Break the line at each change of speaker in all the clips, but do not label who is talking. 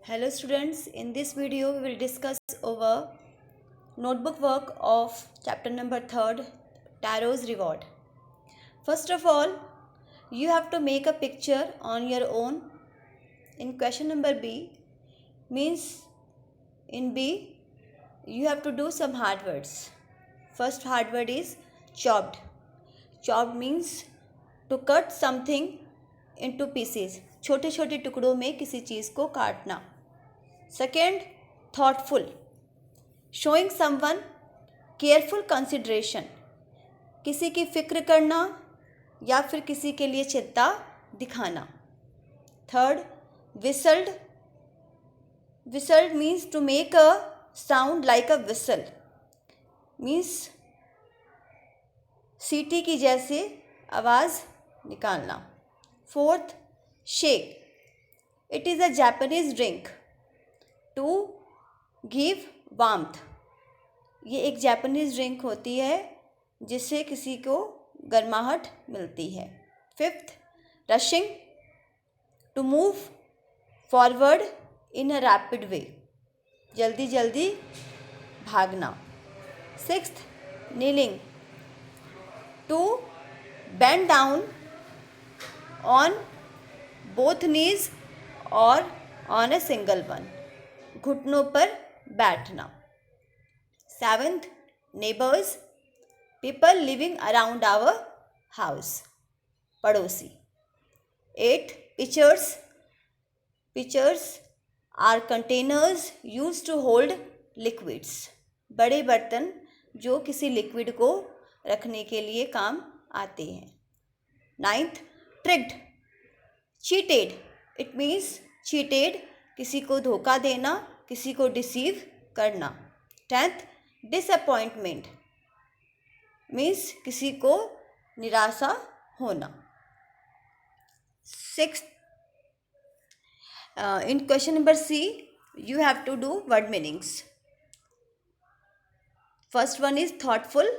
Hello students, in this video we will discuss over notebook work of chapter number 3rd, Tarot's Reward. First of all, you have to make a picture on your own. In question number B, means in B, you have to do some hard words. First hard word is chopped. Chopped means to cut something into pieces. छोटे छोटे टुकड़ों में किसी चीज़ को काटना. Second thoughtful, showing someone careful consideration, किसी की फिक्र करना या फिर किसी के लिए चिंता दिखाना. Third whistled, whistled means to make a sound like a whistle, means सीटी की जैसे आवाज़ निकालना. Fourth sake, it is a Japanese drink to give warmth, ये एक जापानीज ड्रिंक होती है जिससे किसी को गर्माहट मिलती है. Fifth rushing, to move forward in a rapid way, जल्दी जल्दी भागना. Sixth kneeling, to bend down on both knees और ऑन अ सिंगल वन, घुटनों पर बैठना. Seventh neighbours, people living around our house, पड़ोसी. Eight pitchers, pitchers are containers use to hold liquids, बड़े बर्तन जो किसी लिक्विड को रखने के लिए काम आते हैं. Ninth tricked, cheated, it means cheated, किसी को धोखा देना, किसी को डिसीव करना. टेंथ डिसअपॉइंटमेंट, मीन्स किसी को निराशा होना. Sixth in question number C you have to do word meanings. First one is thoughtful,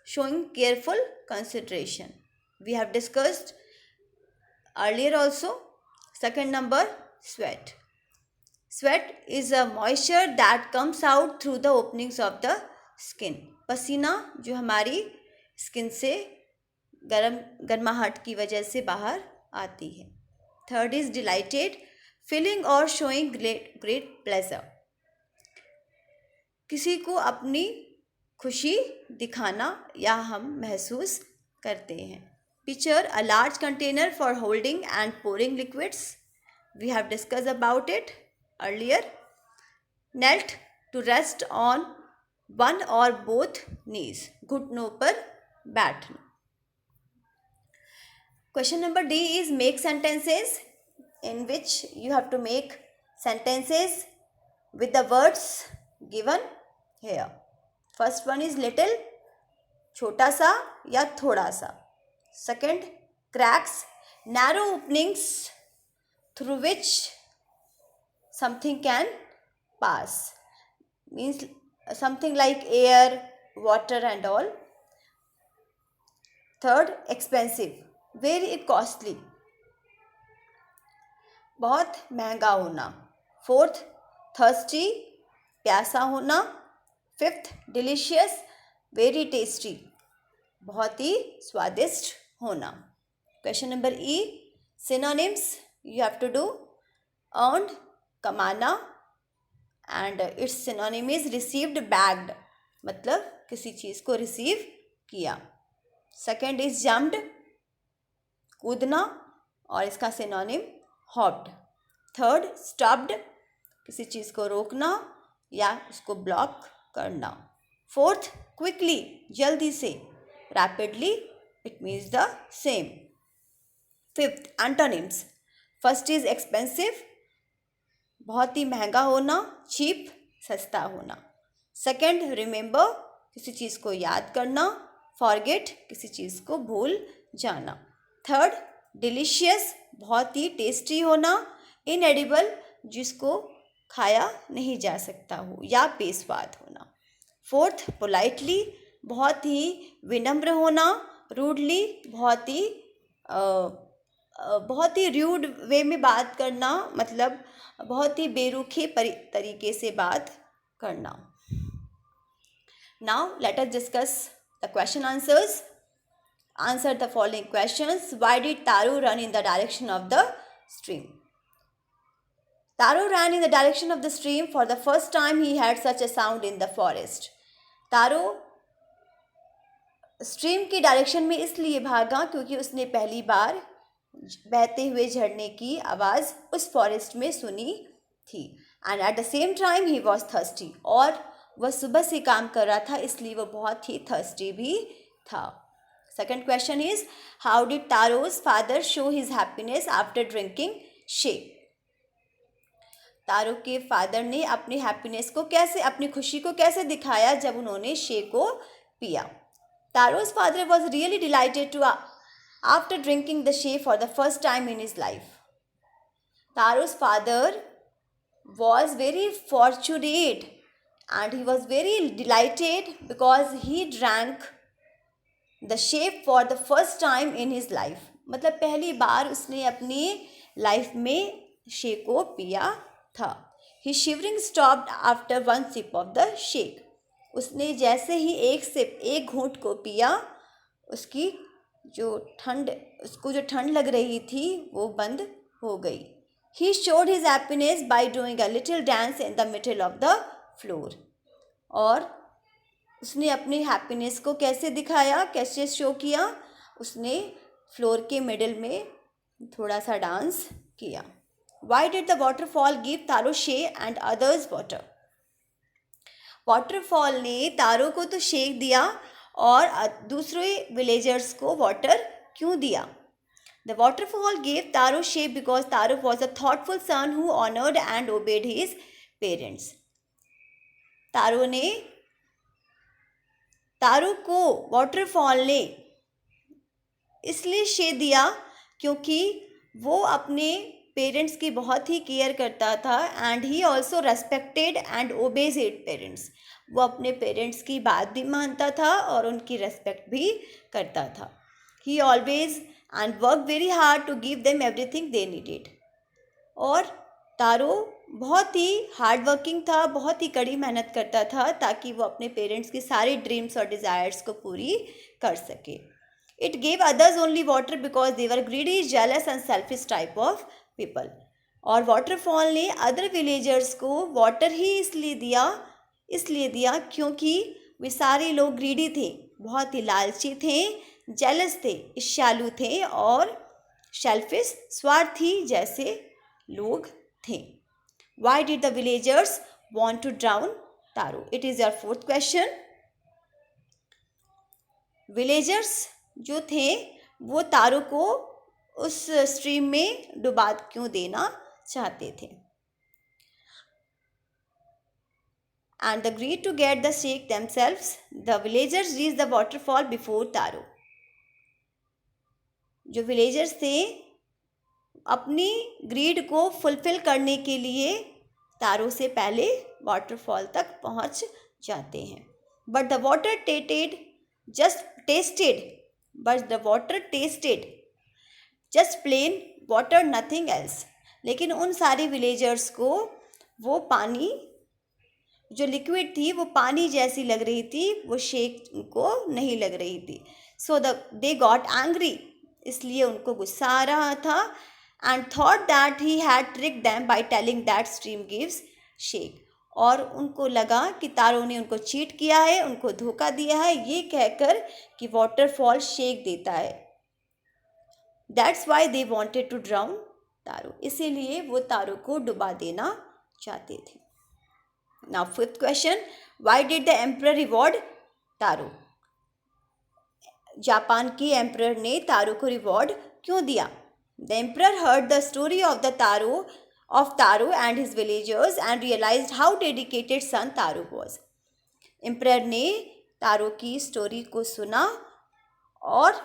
showing careful consideration, we have discussed earlier also. Second number sweat, sweat is a moisture that comes out through the openings of the skin, पसीना जो हमारी skin से गर्माहट की वजह से बाहर आती है. थर्ड इज डिलाइटेड, फीलिंग और शोइंग ग्रेट प्लेजर, किसी को अपनी खुशी दिखाना या हम महसूस करते हैं. Pitcher, a large container for holding and pouring liquids, we have discuss about it earlier. Knelt, to rest on one or both knees, घुटनों पर बैठना. Question number D is make sentences, in which you have to make sentences with the words given here. First one is little, छोटा सा या थोड़ा सा. Second cracks, narrow openings through which something can pass, means something like air, water and all. Third expensive, very costly, बहुत महंगा होना. Fourth thirsty, प्यासा होना. फिफ्थ डिलीशियस, वेरी टेस्टी, बहुत ही स्वादिष्ट होना. Question number E synonyms, you have to do. Earned, कमाना, and its synonym is received bagged, मतलब किसी चीज़ को रिसीव किया. सेकेंड इज जम्प्ड, कूदना, और इसका सिनोनिम हॉप्ड. थर्ड स्टॉप्ड, किसी चीज़ को रोकना या उसको ब्लॉक करना. फोर्थ क्विकली, जल्दी से. Rapidly, it means the same. Fifth antonyms, first is expensive, बहुत ही महंगा होना. चीप, सस्ता होना. सेकेंड रिमेंबर, किसी चीज़ को याद करना. फॉरगेट, किसी चीज़ को भूल जाना. थर्ड डिलीशियस, बहुत ही टेस्टी होना. इनएडिबल, जिसको खाया नहीं जा सकता हो या बेस्वाद होना. फोर्थ पोलाइटली, बहुत ही विनम्र होना. रूडली, बहुत ही र्यूड वे में बात करना, मतलब बहुत ही बेरुखे तरीके से बात करना। Now let us discuss the question answers. Answer the following questions. Why did Taru run in the direction of the stream? Taru ran in the direction of the stream. For the first time he had such a sound in the forest. Taru stream की direction में इसलिए भागा क्योंकि उसने पहली बार बहते हुए झरने की आवाज़ उस फॉरेस्ट में सुनी थी। And at the same time he was thirsty, और वह सुबह से काम कर रहा था इसलिए वह बहुत ही थर्स्टी भी था। Second question is, how did Taro's father show his happiness after drinking shea? तारो के फादर ने अपनी हैप्पीनेस को कैसे, अपनी खुशी को कैसे दिखाया जब उन्होंने शे को पिया। Taro's father was really delighted to after drinking the shea for the first time in his life. Taro's father was very fortunate and he was very delighted because he drank the shape for the first time in his life, मतलब पहली बार उसने अपनी life में shake को पिया था। He shivering stopped after one sip of the shake, उसने जैसे ही एक घूंट को पिया उसको जो ठंड लग रही थी वो बंद हो गई। He showed his happiness by doing a little dance in the middle of the floor, और उसने अपनी हैप्पीनेस को कैसे दिखाया, कैसे शो किया, उसने फ्लोर के मिडल में थोड़ा सा डांस किया। Why did the waterfall give Taro शे एंड अदर्स वाटर? वाटरफॉल ने तारो को तो शेक दिया और दूसरे विलेजर्स को वाटर क्यों दिया? The waterfall give Taro sake because Taro was a thoughtful son who honoured and obeyed his parents. Taro को वाटरफॉल ने इसलिए शे दिया क्योंकि वो अपने पेरेंट्स की बहुत ही केयर करता था। And he also respected and obeys his parents, वो अपने पेरेंट्स की बात भी मानता था और उनकी रेस्पेक्ट भी करता था। He always and work very hard to give them everything they needed, और तारो बहुत ही हार्ड वर्किंग था, बहुत ही कड़ी मेहनत करता था ताकि वो अपने पेरेंट्स की सारी ड्रीम्स और डिज़ायर्स को पूरी कर सके। It gave others only water because they were greedy, jealous and selfish type of people, और वाटरफॉल ने अदर विलेजर्स को वाटर ही इसलिए दिया क्योंकि वे सारे लोग ग्रीडी थे, बहुत ही लालची थे, जेलस थे, ईर्ष्यालु थे और सेल्फिश स्वार्थी जैसे लोग थे। Why did the villagers want to drown Taru? It is your fourth question. Villagers जो थे वो तारू को उस स्ट्रीम में डुबा क्यों देना चाहते थे? And agreed to get the shake themselves. The villagers reached the waterfall before Taru. जो विलेजर्स थे अपनी ग्रीड को फुलफिल करने के लिए तारों से पहले वाटरफॉल तक पहुंच जाते हैं। But the water tested just plain water, nothing else. लेकिन उन सारे विलेजर्स को वो पानी जो लिक्विड थी वो पानी जैसी लग रही थी, वो शेक को नहीं लग रही थी। सो दे गॉट एंग्री, इसलिए उनको गुस्सा आ रहा था। And thought that he had trick them by telling that stream gives shake, और उनको लगा कि तारों ने उनको चीट किया है, उनको धोखा दिया है ये कहकर कि वाटरफॉल शेक देता है। That's why they wanted to drown Taro, इसीलिए वो तारू को डुबा देना चाहते थे। Now fifth question, why did the emperor reward Taro? Japan के एम्परर ने तारू को रिवॉर्ड क्यों दिया? The emperor heard the story of Taru and his villagers and realized how dedicated son Taru was. Emperor ने तारू की story को सुना और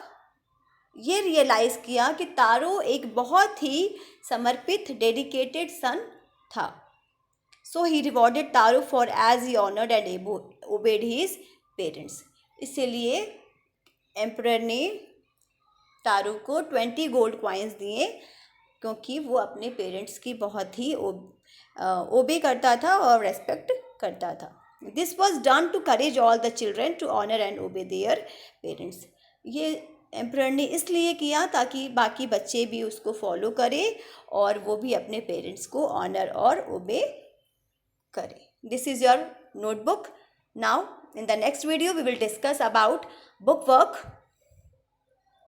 ये रियलाइज़ किया कि तारू एक बहुत ही समर्पित डेडिकेटेड सन था। So he rewarded Taro for as he honoured and obeyed his parents, इसीलिए एम्परर ने तारू को 20 गोल्ड कॉइन्स दिए क्योंकि वो अपने पेरेंट्स की बहुत ही ओबे करता था और रेस्पेक्ट करता था. This was done to courage all the children to honour and obey their parents. ये एम्परर ने इसलिए किया ताकि बाकी बच्चे भी उसको फॉलो करें और वो भी अपने पेरेंट्स को ऑनर और ओबे करें. This is your notebook. Now in the next video we will discuss about book work